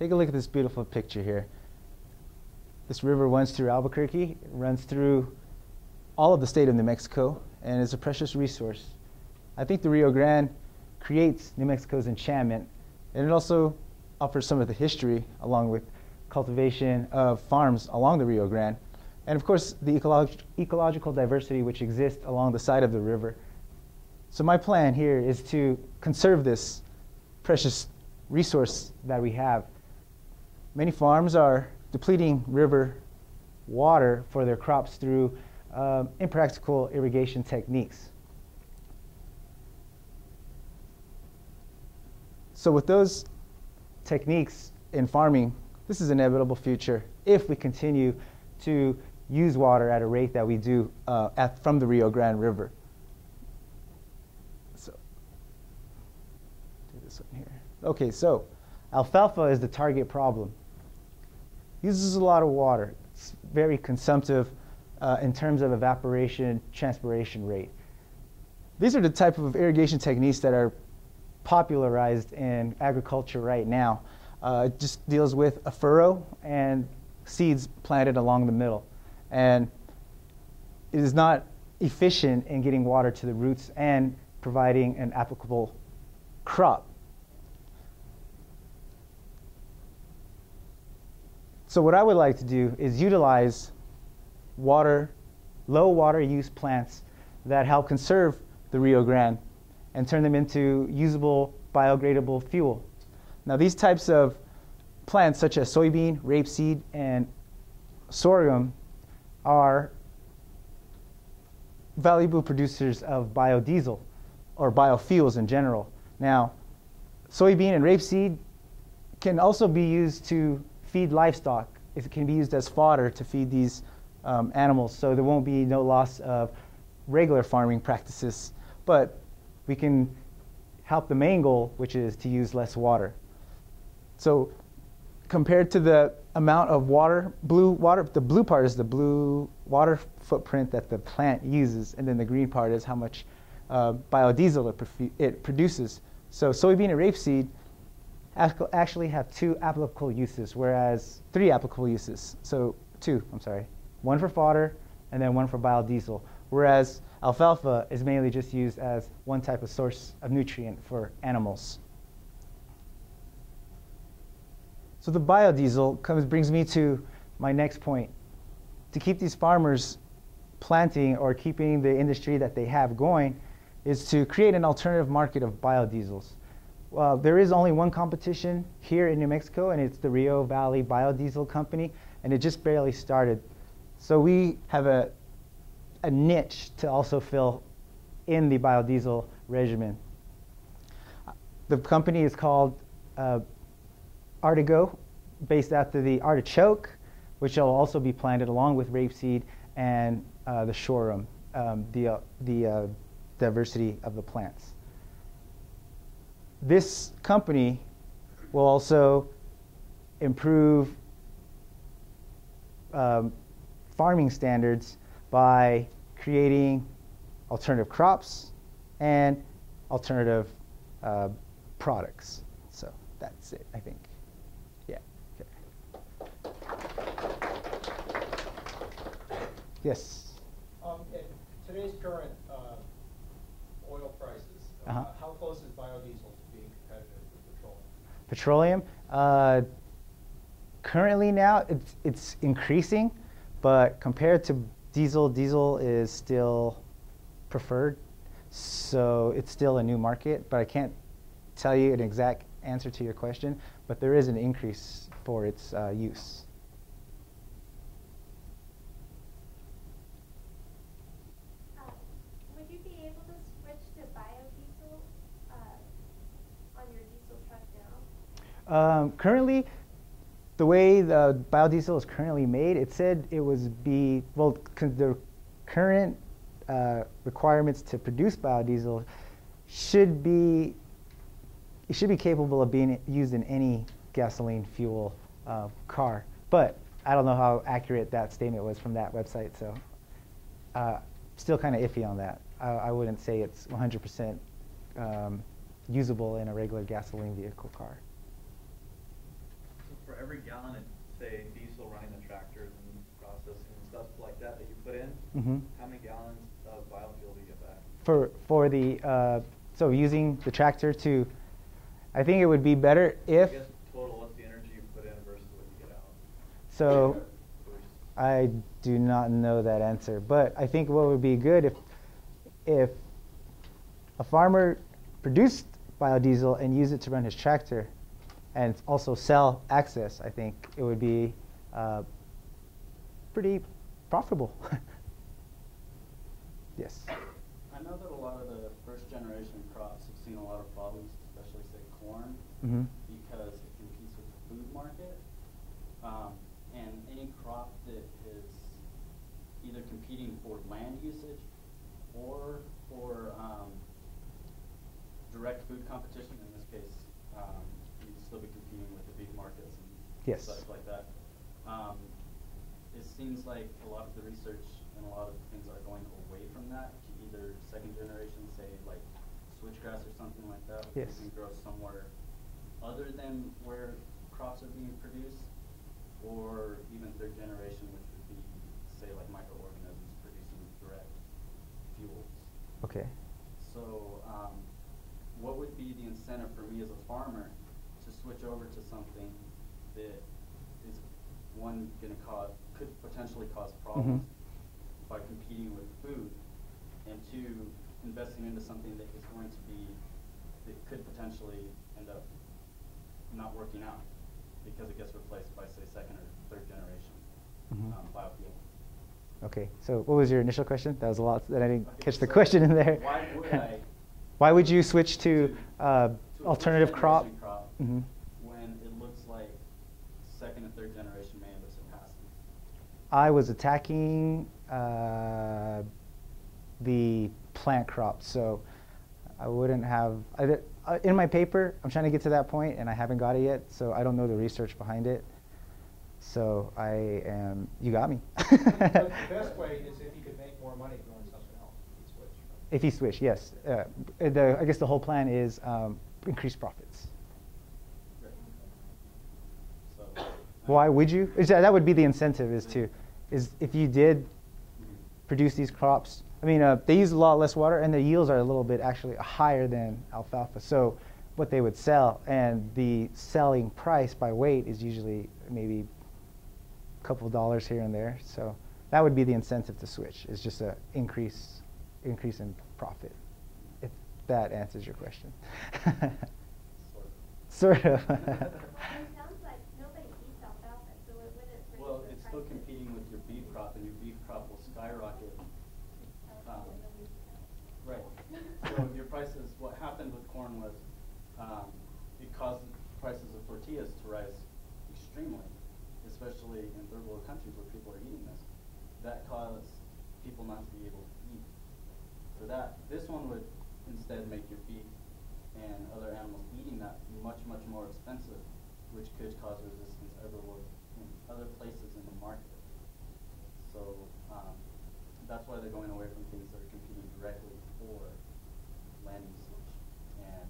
Take a look at this beautiful picture here. This river runs through Albuquerque, it runs through all of the state of New Mexico, and is a precious resource. I think the Rio Grande creates New Mexico's enchantment, and it also offers some of the history along with cultivation of farms along the Rio Grande, and of course the ecological diversity which exists along the side of the river. So my plan here is to conserve this precious resource that we have. Many farms are depleting river water for their crops through impractical irrigation techniques. So with those techniques in farming, this is an inevitable future if we continue to use water at a rate that we do from the Rio Grande River. So, do this one here. Okay, so alfalfa is the target problem. Uses a lot of water. It's very consumptive in terms of evaporation, transpiration rate. These are the type of irrigation techniques that are popularized in agriculture right now. It just deals with a furrow and seeds planted along the middle. And it is not efficient in getting water to the roots and providing an applicable crop. So what I would like to do is utilize low water use plants that help conserve the Rio Grande and turn them into usable biodegradable fuel. Now these types of plants such as soybean, rapeseed, and sorghum are valuable producers of biodiesel or biofuels in general. Now soybean and rapeseed can also be used to feed livestock. It can be used as fodder to feed these animals, so there won't be no loss of regular farming practices. But we can help the main goal, which is to use less water. So compared to the amount of water, the blue part is the blue water footprint that the plant uses, and then the green part is how much biodiesel it produces. So soybean and rapeseed actually have three applicable uses. So one for fodder and then one for biodiesel. Whereas alfalfa is mainly just used as one type of source of nutrient for animals. So the biodiesel brings me to my next point. To keep these farmers planting or keeping the industry that they have going is to create an alternative market of biodiesels. There is only one competition here in New Mexico, and it's the Rio Valley Biodiesel Company, and it just barely started. So we have a niche to also fill in the biodiesel regimen. The company is called Artigo, based after the artichoke, which will also be planted along with rapeseed and the sorghum, the diversity of the plants. This company will also improve farming standards by creating alternative crops and alternative products. So that's it, I think. Yeah. Okay. Yes? In today's current oil prices, how close is biodiesel to being competitive with petroleum? Petroleum? Currently now, it's increasing, but compared to diesel is still preferred. So it's still a new market, but I can't tell you an exact answer to your question, but there is an increase for its use. Would you be able to switch to biodiesel on your diesel truck now? Currently, the way the biodiesel is currently made, it said it was the current requirements to produce biodiesel should be capable of being used in any gasoline fuel car. But I don't know how accurate that statement was from that website, so still kind of iffy on that. I wouldn't say it's 100% usable in a regular gasoline vehicle car. every gallon of, say, diesel running the tractors and processing and stuff like that that you put in, how many gallons of biofuel do you get back? For the so using the tractor to, I think it would be better if. I guess total, what's the energy you put in versus what you get out? So I do not know that answer, but I think what would be good if a farmer produced biodiesel and used it to run his tractor and also sell access, I think it would be pretty profitable. Yes. I know that a lot of the first generation crops have seen a lot of problems, especially say corn, because it competes with the food market. And any crop that is either competing for land usage or for direct food competition, in this case, you'd still be competing with the beef markets and stuff like that. It seems like a lot of the research and a lot of things are going away from that to either second generation, say like switchgrass or something like that, which you can grow somewhere other than where crops are being produced, or even third generation, which would be, say, like microorganisms producing direct fuels. Okay. So what would be the incentive for me as a farmer to switch over to something that is, one, could potentially cause problems by competing with food, and two, investing into something that is going to be, that could potentially end up not working out because it gets replaced by, say, second or third generation biofuel. Okay, so what was your initial question? That was a lot that I didn't catch the question in there. Why would I? Why would you switch to alternative crop? When it looks like second and third generation may end up surpassing? I was attacking the plant crops, so I wouldn't have. In my paper, I'm trying to get to that point, and I haven't got it yet, so I don't know the research behind it. So you got me. The best way is if you could make more money doing something else, if you switch. If you switch, yes. I guess the whole plan is increase profits. So, why would you? That would be the incentive, is if you did produce these crops. I mean, they use a lot less water, and the yields are a little bit actually higher than alfalfa. So what they would sell, and the selling price by weight is usually maybe a couple of dollars here and there. So that would be the incentive to switch, is just an increase in profit, if that answers your question. Sort of. It sounds like nobody eats alfalfa, so it wouldn't raise well, the it's still prices. competing with your beef crop, and your beef crop will skyrocket. Right. So your prices, what happened with corn was it caused prices of tortillas to rise extremely, especially in third world countries where people are eating this. That caused people not to be able to eat. For that, this one would instead make your beef and other animals eating that much, much more expensive, which could cause resistance everywhere in other places in the market. So that's why they're going away from things that are competing directly for land usage and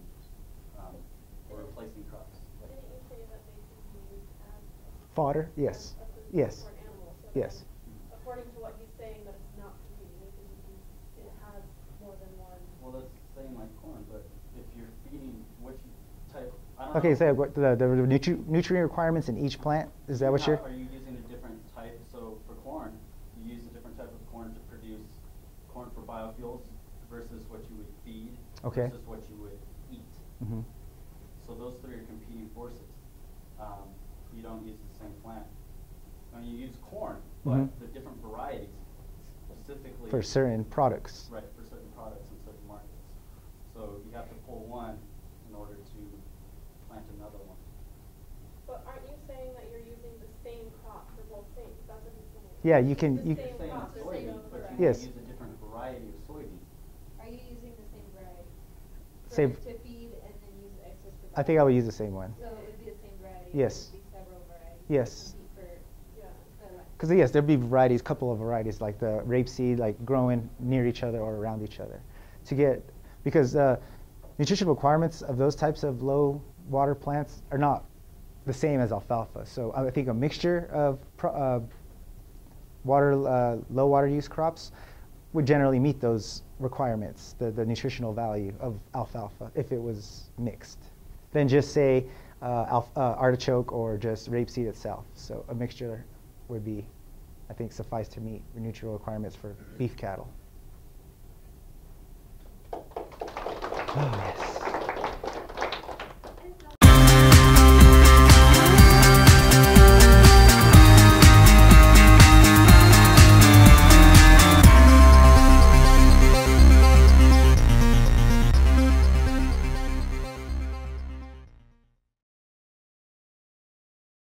or replacing crops. Didn't you say that they can be used as Fodder? Yes. a food Yes. for animals? So Yes. then, according to what he's saying, that it's not competing, it has more than one. Well, that's saying like corn, but if you're feeding which type, I don't Okay, know. so what the nutrient requirements in each plant, is that what you're? Are you using a different type? So for corn, you use a different type of corn to produce corn for biofuels versus what you would feed versus what you would eat. So those three are competing forces. You don't use the same plant. I mean, you use corn, but the different varieties specifically For certain products. Right, for certain products in certain markets. So you have to pull one in order to plant another one. But aren't you saying that you're using the same crop for both things? That's what he's saying. Yeah, you can. The You, same Same crop, the same soybean, but you Yes. use a different variety of soybean. Are you using the same variety? Same. To feed and then use excess for I think I would use the same one. So it would be the same variety? Yes. It would be several varieties? Yes. Yeah. Because yes, there'd be varieties, couple of varieties, like the rapeseed, like growing near each other or around each other, because nutrition requirements of those types of low water plants are not the same as alfalfa. So I think a mixture of low water use crops would generally meet those requirements, the nutritional value of alfalfa if it was mixed. Then just say artichoke or just rapeseed itself. So a mixture would be, I think, suffice to meet nutritional requirements for beef cattle.